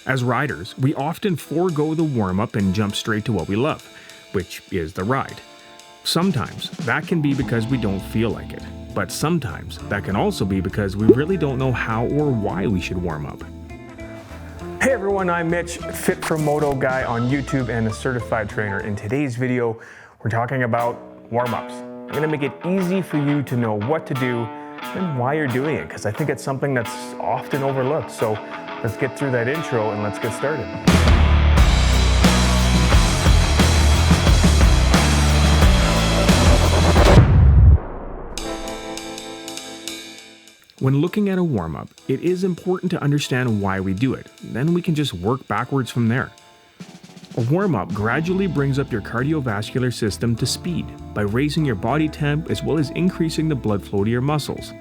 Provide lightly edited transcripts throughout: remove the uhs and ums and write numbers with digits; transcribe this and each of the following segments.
As riders, we often forego the warm-up and jump straight to what we love, which is the ride. Sometimes that can be because we don't feel like it, but sometimes that can also be because we really don't know how or why we should warm up. Hey everyone, I'm Mitch, Fit for Moto guy on YouTube and a certified trainer. In today's video, we're talking about warm-ups. I'm gonna make it easy for you to know what to do and why you're doing it, because I think it's something that's often overlooked. So let's get through that intro and let's get started. When looking at a warm-up, it is important to understand why we do it. Then we can just work backwards from there. A warm-up gradually brings up your cardiovascular system to speed by raising your body temp as well as increasing the blood flow to your muscles.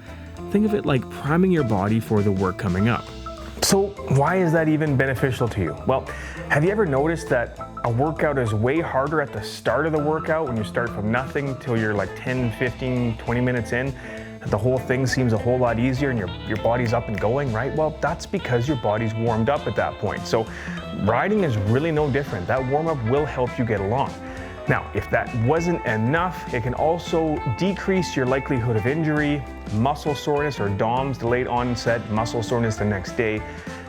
Think of it like priming your body for the work coming up. So why is that even beneficial to you? Well, have you ever noticed that a workout is way harder at the start of the workout when you start from nothing till you're like 10, 15, 20 minutes in? The whole thing seems a whole lot easier and your body's up and going, right? Well, that's because your body's warmed up at that point. So riding is really no different. That warm-up will help you get along. Now, if that wasn't enough, it can also decrease your likelihood of injury, muscle soreness or DOMS, delayed onset muscle soreness the next day,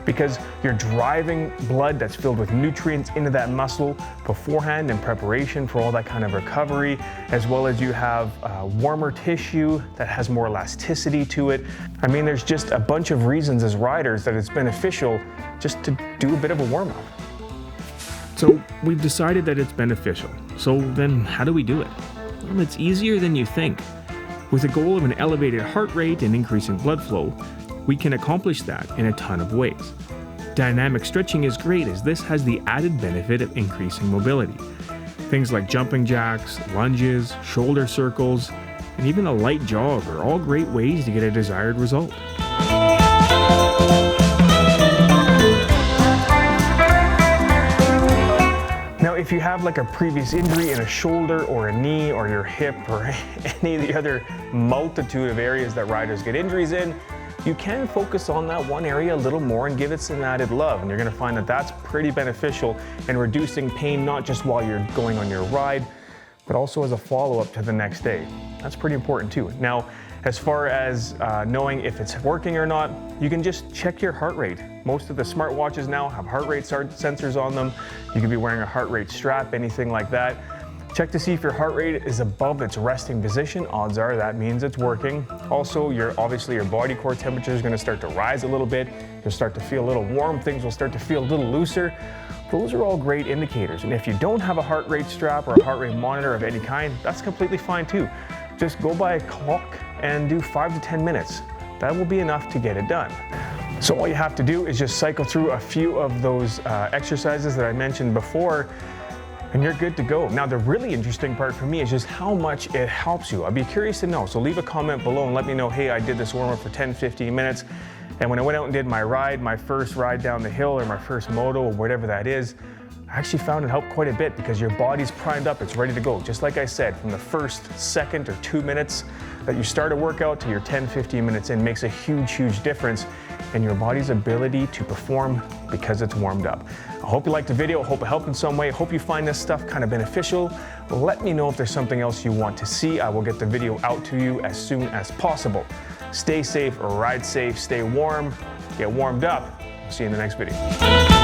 because you're driving blood that's filled with nutrients into that muscle beforehand in preparation for all that kind of recovery, as well as you have warmer tissue that has more elasticity to it. I mean, there's just a bunch of reasons as riders that it's beneficial just to do a bit of a warm-up. So we've decided that it's beneficial. So then how do we do it? Well, it's easier than you think. With the goal of an elevated heart rate and increasing blood flow, we can accomplish that in a ton of ways. Dynamic stretching is great as this has the added benefit of increasing mobility. Things like jumping jacks, lunges, shoulder circles, and even a light jog are all great ways to get a desired result. Now, if you have like a previous injury in a shoulder or a knee or your hip or any of the other multitude of areas that riders get injuries in, you can focus on that one area a little more and give it some added love. And you're gonna find that that's pretty beneficial in reducing pain, not just while you're going on your ride, but also as a follow-up to the next day. That's pretty important too. Now, as far as knowing if it's working or not, you can just check your heart rate. Most of the smartwatches now have heart rate sensors on them. You could be wearing a heart rate strap, anything like that. Check to see if your heart rate is above its resting position. Odds are that means it's working. Also, obviously your body core temperature is going to start to rise a little bit. You'll start to feel a little warm. Things will start to feel a little looser. Those are all great indicators. And if you don't have a heart rate strap or a heart rate monitor of any kind, that's completely fine too. Just go by a clock and do 5 to 10 minutes. That will be enough to get it done. So all you have to do is just cycle through a few of those exercises that I mentioned before, and you're good to go. Now, the really interesting part for me is just how much it helps you. I'd be curious to know. So leave a comment below and let me know, hey, I did this warm-up for 10, 15 minutes. And when I went out and did my ride, my first ride down the hill or my first moto or whatever that is, I actually found it helped quite a bit because your body's primed up, it's ready to go. Just like I said, from the first second or 2 minutes that you start a workout to your 10, 15 minutes in makes a huge, huge difference in your body's ability to perform because it's warmed up. I hope you liked the video. I hope it helped in some way. I hope you find this stuff kind of beneficial. Let me know if there's something else you want to see. I will get the video out to you as soon as possible. Stay safe, ride safe, stay warm, get warmed up. See you in the next video.